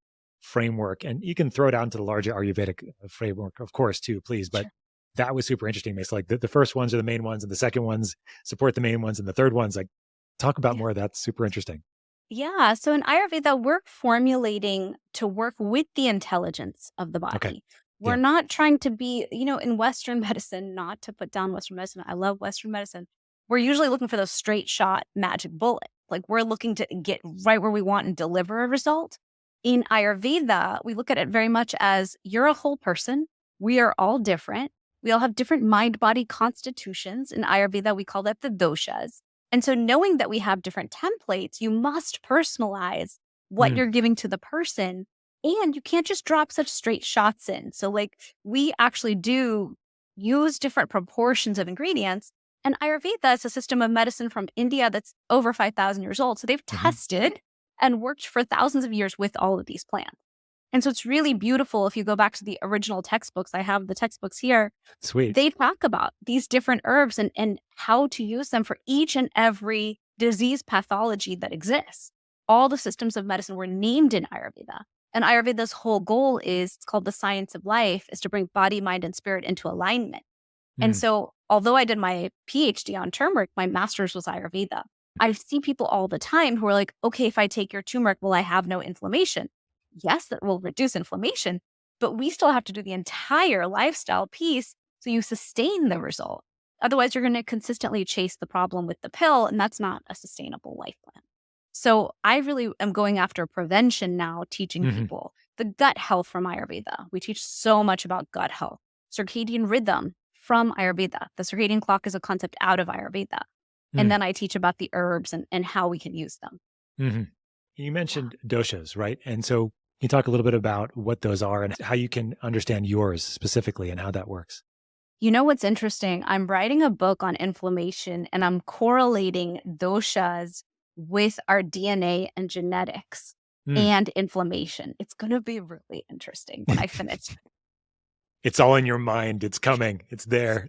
framework, and you can throw it out into the larger Ayurvedic framework, of course, too, please. But that was super interesting. It's like the first ones are the main ones and the second ones support the main ones and the third ones, like talk about more of that. Super interesting. Yeah. So in Ayurveda, we're formulating to work with the intelligence of the body. Okay. We're not trying to be, in Western medicine, not to put down Western medicine. I love Western medicine. We're usually looking for those straight shot magic bullet. Like we're looking to get right where we want and deliver a result. In Ayurveda, we look at it very much as you're a whole person. We are all different. We all have different mind-body constitutions. In Ayurveda, we call that the doshas. And so knowing that we have different templates, you must personalize what you're giving to the person. And you can't just drop such straight shots in. So like we actually do use different proportions of ingredients. And Ayurveda is a system of medicine from India that's over 5,000 years old. So they've tested and worked for thousands of years with all of these plants. And so it's really beautiful if you go back to the original textbooks. I have the textbooks here. Sweet. They talk about these different herbs and how to use them for each and every disease pathology that exists. All the systems of medicine were named in Ayurveda. And Ayurveda's whole goal it's called the science of life, is to bring body, mind, and spirit into alignment. And so although I did my PhD on turmeric, my master's was Ayurveda. I see people all the time who are like, okay, if I take your turmeric, will I have no inflammation? Yes, that will reduce inflammation, but we still have to do the entire lifestyle piece so you sustain the result. Otherwise, you're going to consistently chase the problem with the pill, and that's not a sustainable life plan. So I really am going after prevention now, teaching people the gut health from Ayurveda. We teach so much about gut health, circadian rhythm from Ayurveda. The circadian clock is a concept out of Ayurveda. And then I teach about the herbs and how we can use them. You mentioned doshas, right? And so can you talk a little bit about what those are and how you can understand yours specifically and how that works? You know what's interesting? I'm writing a book on inflammation and I'm correlating doshas with our DNA and genetics and inflammation. It's going to be really interesting when I finish. It's all in your mind. It's coming. It's there.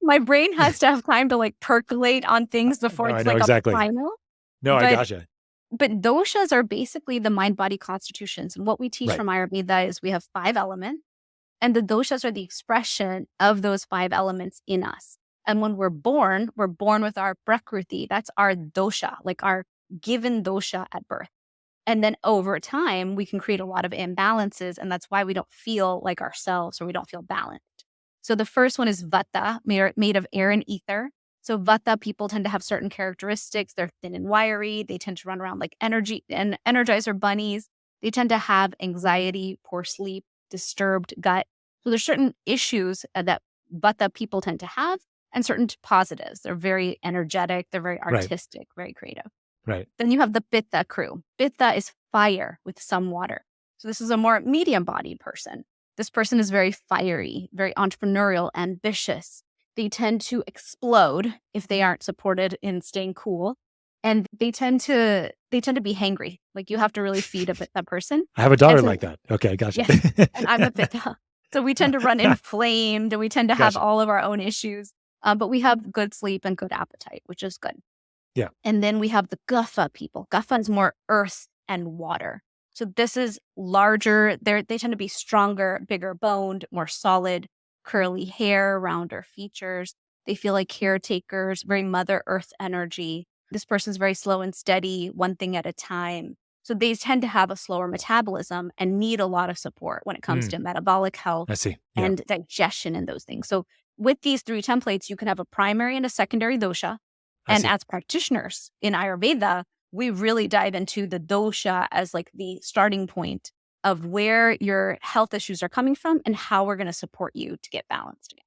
My brain has to have time to like percolate on things before it's like a final. No, I gotcha. But doshas are basically the mind-body constitutions. And what we teach from Ayurveda is we have 5 elements. And the doshas are the expression of those 5 elements in us. And when we're born with our prakruti. That's our dosha, like our given dosha at birth. And then over time, we can create a lot of imbalances. And that's why we don't feel like ourselves or we don't feel balanced. So the first one is Vata, made of air and ether. So Vata people tend to have certain characteristics. They're thin and wiry. They tend to run around like energy and energizer bunnies. They tend to have anxiety, poor sleep, disturbed gut. So there's certain issues that Vata people tend to have and certain positives. They're very energetic. They're very artistic, very creative. Right. Then you have the Pitta crew. Pitta is fire with some water. So this is a more medium-bodied person. This person is very fiery, very entrepreneurial, ambitious. They tend to explode if they aren't supported in staying cool. And they tend to be hangry. Like you have to really feed that person. I have a daughter like that. Okay, gotcha. Yeah, and I'm a Pitta. So we tend to run inflamed and we tend to have all of our own issues. But we have good sleep and good appetite, which is good. Yeah. And then we have the Kapha people. Kapha is more earth and water. So this is larger. They tend to be stronger, bigger boned, more solid, curly hair, rounder features. They feel like caretakers, very Mother Earth energy. This person's very slow and steady, one thing at a time. So they tend to have a slower metabolism and need a lot of support when it comes to metabolic health and digestion and those things. So with these 3 templates, you can have a primary and a secondary dosha. And as practitioners in Ayurveda, we really dive into the dosha as like the starting point of where your health issues are coming from and how we're going to support you to get balanced again.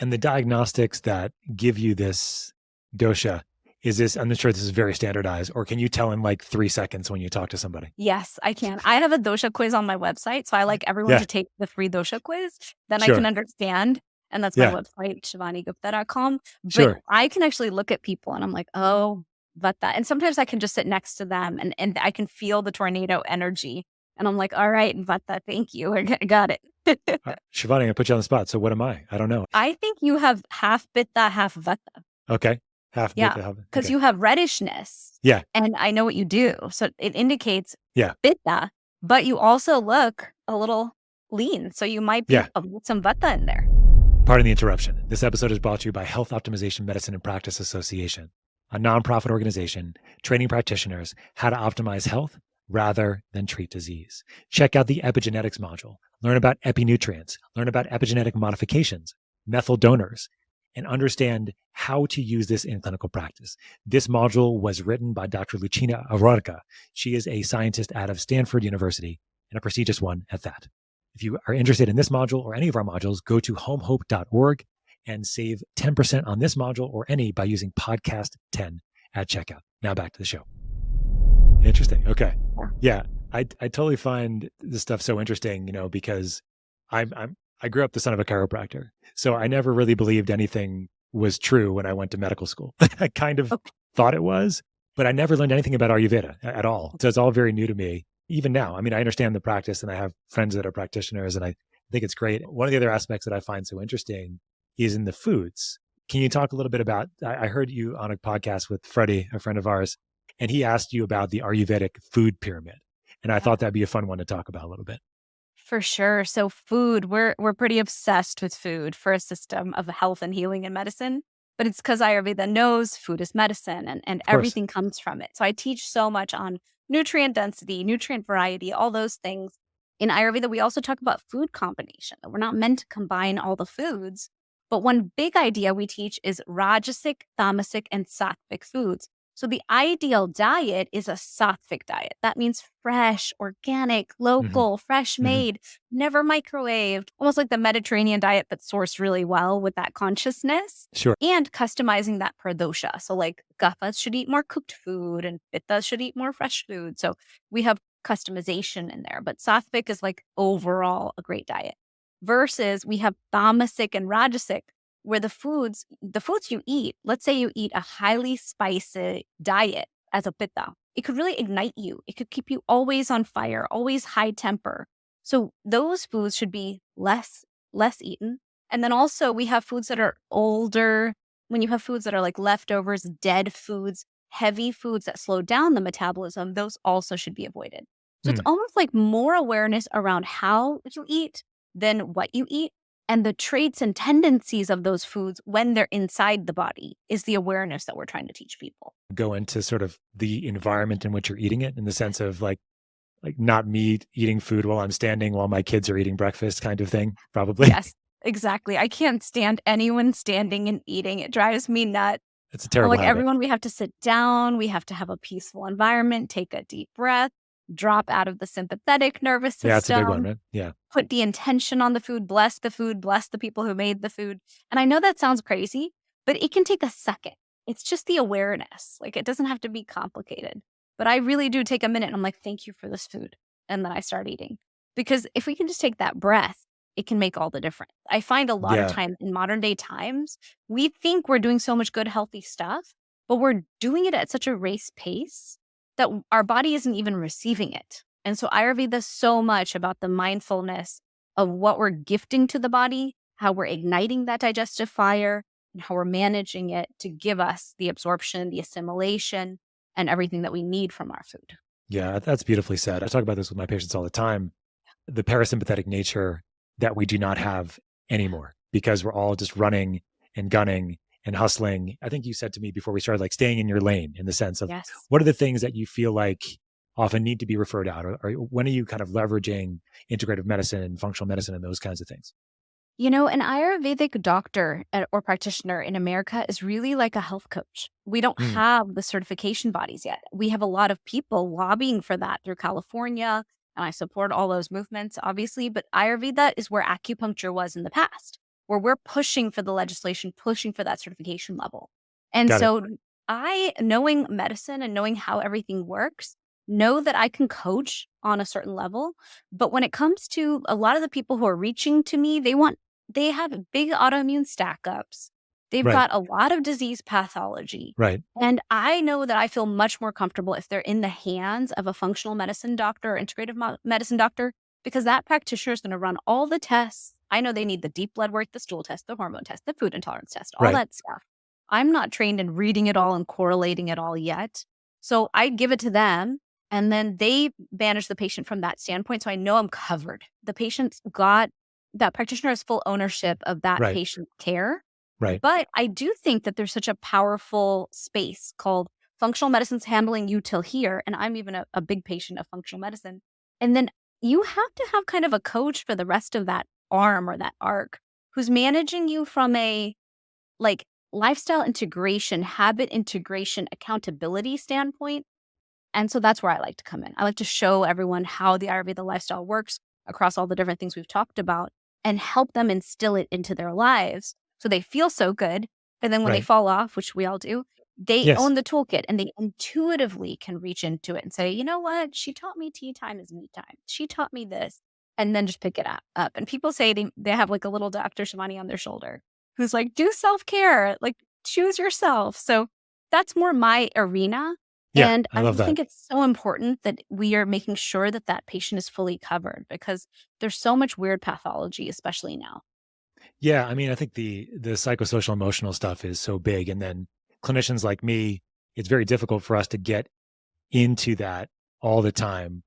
And the diagnostics that give you this dosha, is this, I'm not sure this is very standardized, or can you tell in like 3 seconds when you talk to somebody? Yes, I can. I have a dosha quiz on my website. So I like everyone to take the free dosha quiz. Then I can understand. And that's my website, ShivaniGupta.com. But I can actually look at people and I'm like, oh, Vata. And sometimes I can just sit next to them and I can feel the tornado energy. And I'm like, all right, Vata, thank you. I got it. Shivani, I put you on the spot. So what am I? I don't know. I think you have half Pitta, half Vata. Okay. Half Pitta, half Vata. Because you have redishness. Yeah. And I know what you do. So it indicates Pitta, but you also look a little lean. So you might be some Vata in there. Pardon the interruption. This episode is brought to you by Health Optimization Medicine and Practice Association, a nonprofit organization training practitioners how to optimize health rather than treat disease. Check out the epigenetics module. Learn about epinutrients. Learn about epigenetic modifications, methyl donors, and understand how to use this in clinical practice. This module was written by Dr. Lucina Aurorca. She is a scientist out of Stanford University and a prestigious one at that. If you are interested in this module or any of our modules, go to homehope.org and save 10% on this module or any by using podcast 10 at checkout. Now back to the show. Interesting. Okay. Yeah. I totally find this stuff so interesting, because I grew up the son of a chiropractor. So I never really believed anything was true when I went to medical school. I kind of thought it was, but I never learned anything about Ayurveda at all. So it's all very new to me. Even now, I mean, I understand the practice and I have friends that are practitioners and I think it's great. One of the other aspects that I find so interesting is in the foods. Can you talk a little bit about, I heard you on a podcast with Freddie, a friend of ours, and he asked you about the Ayurvedic food pyramid. And I thought that'd be a fun one to talk about a little bit. For sure. So food, we're pretty obsessed with food for a system of health and healing and medicine. But it's because Ayurveda knows food is medicine and everything comes from it. So I teach so much on nutrient density, nutrient variety, all those things. In Ayurveda, we also talk about food combination. We're not meant to combine all the foods. But one big idea we teach is Rajasic, Tamasic, and Sattvic foods. So the ideal diet is a Sattvic diet. That means fresh, organic, local, fresh made, never microwaved, almost like the Mediterranean diet, but sourced really well with that consciousness. Sure. And customizing that per dosha. So like Kaphas should eat more cooked food and Pittas should eat more fresh food. So we have customization in there. But Sattvic is like overall a great diet. Versus we have Tamasic and Rajasic, where the foods you eat, let's say you eat a highly spicy diet as a Pitta, it could really ignite you. It could keep you always on fire, always high temper. So those foods should be less eaten. And then also we have foods that are older. When you have foods that are like leftovers, dead foods, heavy foods that slow down the metabolism, those also should be avoided. So it's almost like more awareness around how you eat than what you eat. And the traits and tendencies of those foods when they're inside the body is the awareness that we're trying to teach people. Go into sort of the environment in which you're eating it in the sense of like like not me eating food while I'm standing while my kids are eating breakfast kind of thing, probably. Yes, exactly. I can't stand anyone standing and eating. It drives me nuts. It's a I'm terrible like, habit. everyone, we have to sit down. We have to have a peaceful environment, take a deep breath, drop out of the sympathetic nervous Yeah, it's a big one, system, right? Yeah. put the intention on the food, bless the people who made the food. And I know that sounds crazy, but it can take a second. It's just the awareness. Like, it doesn't have to be complicated. But I really do take a minute and I'm like, thank you for this food. And then I start eating. Because if we can just take that breath, it can make all the difference. I find a lot of Yeah. time in modern day times, we think we're doing so much good, healthy stuff, but we're doing it at such a race pace that our body isn't even receiving it. And so Ayurveda is so much about the mindfulness of what we're gifting to the body, how we're igniting that digestive fire, and how we're managing it to give us the absorption, the assimilation, and everything that we need from our food. Yeah, that's beautifully said. I talk about this with my patients all the time. The parasympathetic nature that we do not have anymore because we're all just running and gunning and hustling. I think you said to me before we started, like staying in your lane in the sense of Yes. what are the things that you feel like often need to be referred out? Or when are you kind of leveraging integrative medicine and functional medicine and those kinds of things? You know, an Ayurvedic doctor or practitioner in America is really like a health coach. We don't Mm, have the certification bodies yet. We have a lot of people lobbying for that through California, and I support all those movements, obviously. But Ayurveda is where acupuncture was in the past, where we're pushing for the legislation, pushing for that certification level. And got it. so knowing medicine and knowing how everything works, know that I can coach on a certain level. But when it comes to a lot of the people who are reaching to me, they have big autoimmune stack ups. They've Right. got a lot of disease pathology. Right. And I know that I feel much more comfortable if they're in the hands of a functional medicine doctor or integrative medicine doctor, because that practitioner is going to run all the tests. I know they need the deep blood work, the stool test, the hormone test, the food intolerance test, all Right. that stuff. I'm not trained in reading it all and correlating it all yet. So I give it to them and then they manage the patient from that standpoint. So I know I'm covered. The patient's got that practitioner has full ownership of that Right. patient's care. Right. But I do think that there's such a powerful space called functional medicine's handling you till here. And I'm even a big patient of functional medicine. And then you have to have kind of a coach for the rest of that arm or that arc who's managing you from a like lifestyle integration, habit integration, accountability standpoint. And so that's where I like to come in. I like to show everyone how the Ayurveda lifestyle works across all the different things we've talked about and help them instill it into their lives so they feel so good. And then when they Right. fall off, which we all do, they Yes. own the toolkit and they intuitively can reach into it and say, you know what? She taught me tea time is me time. She taught me this. And then just pick it up. And people say they have like a little Dr. Shivani on their shoulder who's like, do self care, like choose yourself. So that's more my arena. Yeah. And I I love that. think it's so important that we are making sure that that patient is fully covered because there's so much weird pathology, especially now. Yeah. I mean, I think the psychosocial emotional stuff is so big. And then clinicians like me, it's very difficult for us to get into that all the time.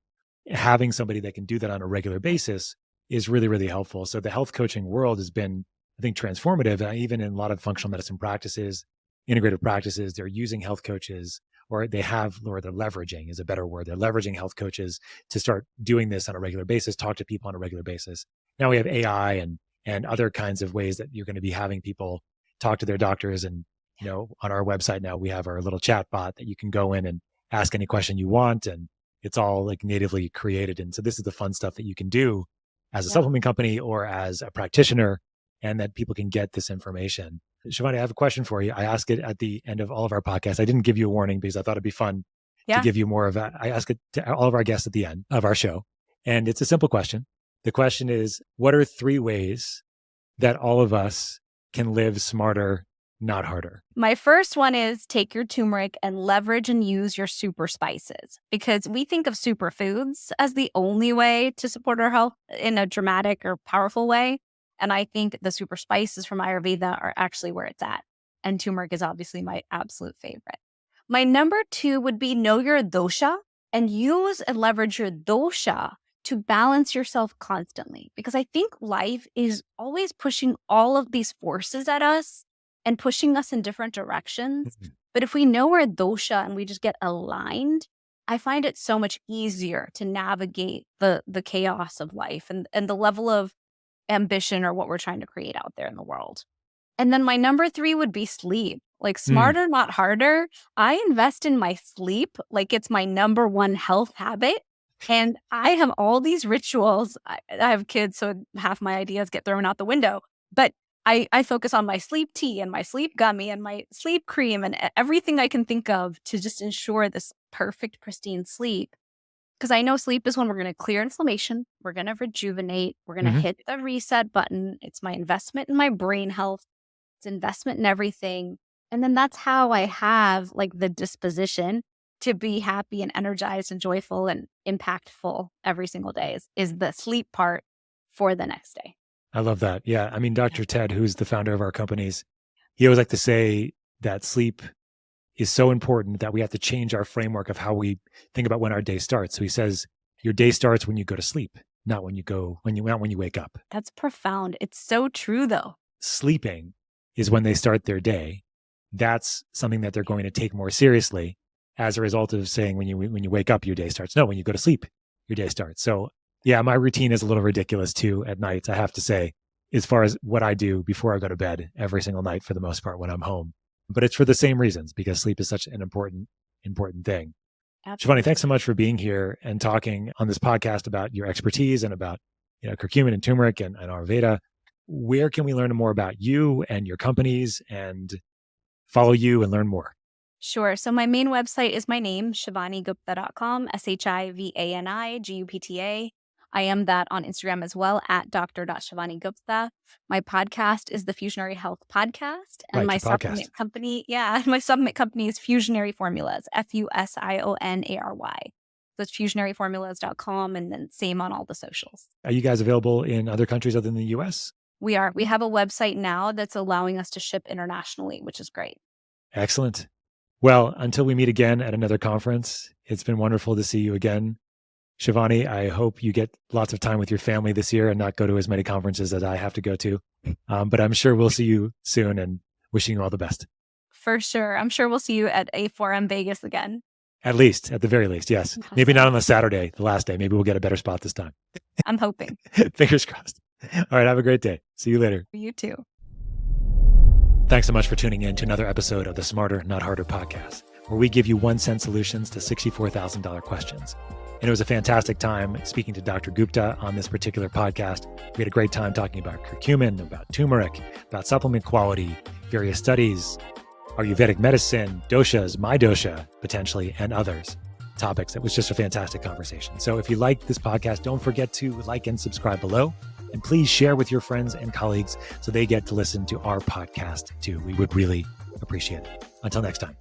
Having somebody that can do that on a regular basis is really, really helpful. So the health coaching world has been, I think, transformative. Even in a lot of functional medicine practices, integrative practices, they're using health coaches or they're leveraging is a better word. They're leveraging health coaches to start doing this on a regular basis, talk to people on a regular basis. Now we have AI and other kinds of ways that you're going to be having people talk to their doctors. And, on our website now, we have our little chat bot that you can go in and ask any question you want. And it's all like natively created. And so this is the fun stuff that you can do as a Yeah. supplement company or as a practitioner, and that people can get this information. Shivani, I have a question for you. I ask it at the end of all of our podcasts. I didn't give you a warning because I thought it'd be fun to Yeah. give you more of a, I ask it to all of our guests at the end of our show. And it's a simple question. The question is, what are 3 ways that all of us can live smarter, not harder? My first one is take your turmeric and leverage and use your super spices because we think of superfoods as the only way to support our health in a dramatic or powerful way. And I think the super spices from Ayurveda are actually where it's at. And turmeric is obviously my absolute favorite. My number 2 would be know your dosha and use and leverage your dosha to balance yourself constantly because I think life is always pushing all of these forces at us and pushing us in different directions. Mhm. But if we know our dosha and we just get aligned, I find it so much easier to navigate the chaos of life and the level of ambition or what we're trying to create out there in the world. And then my number 3 would be sleep. Like smarter, not harder. I invest in my sleep like it's my number 1 health habit. And I have all these rituals. I have kids, so half my ideas get thrown out the window. But I focus on my sleep tea and my sleep gummy and my sleep cream and everything I can think of to just ensure this perfect, pristine sleep. Because I know sleep is when we're going to clear inflammation. We're going to rejuvenate. We're going to hit the reset button. It's my investment in my brain health. It's investment in everything. And then that's how I have like the disposition to be happy and energized and joyful and impactful every single day is the sleep part for the next day. I love that. Yeah. I mean, Dr. Ted, who's the founder of our companies, he always like to say that sleep is so important that we have to change our framework of how we think about when our day starts. So he says, your day starts when you go to sleep, not when you wake up. That's profound. It's so true though. Sleeping is when they start their day. That's something that they're going to take more seriously as a result of saying when you wake up, your day starts. No, when you go to sleep, your day starts. So yeah, my routine is a little ridiculous too at night, I have to say, as far as what I do before I go to bed every single night for the most part when I'm home. But it's for the same reasons, because sleep is such an important thing. Absolutely. Shivani, thanks so much for being here and talking on this podcast about your expertise and about curcumin and turmeric and Ayurveda. Where can we learn more about you and your companies and follow you and learn more? Sure. So my main website is my name, ShivaniGupta.com, ShivanIGupta. I am that on Instagram as well, at Dr.ShivaniGupta. My podcast is the Fusionary Health Podcast. And my supplement company, my supplement company is Fusionary Formulas, FUSIONARY. So it's fusionaryformulas.com, and then same on all the socials. Are you guys available in other countries other than the US? We are. We have a website now that's allowing us to ship internationally, which is great. Excellent. Well, until we meet again at another conference, it's been wonderful to see you again. Shivani, I hope you get lots of time with your family this year and not go to as many conferences as I have to go to. But I'm sure we'll see you soon, and wishing you all the best. For sure. I'm sure we'll see you at A4M Vegas again. At the very least, yes. Awesome. Maybe not on the Saturday, the last day. Maybe we'll get a better spot this time. I'm hoping. Fingers crossed. All right. Have a great day. See you later. You too. Thanks so much for tuning in to another episode of the Smarter, Not Harder podcast, where we give you 1 cent solutions to $64,000 questions. And it was a fantastic time speaking to Dr. Gupta on this particular podcast. We had a great time talking about curcumin, about turmeric, about supplement quality, various studies, Ayurvedic medicine, doshas, my dosha, potentially, and others topics. It was just a fantastic conversation. So if you like this podcast, don't forget to like and subscribe below. And please share with your friends and colleagues so they get to listen to our podcast too. We would really appreciate it. Until next time.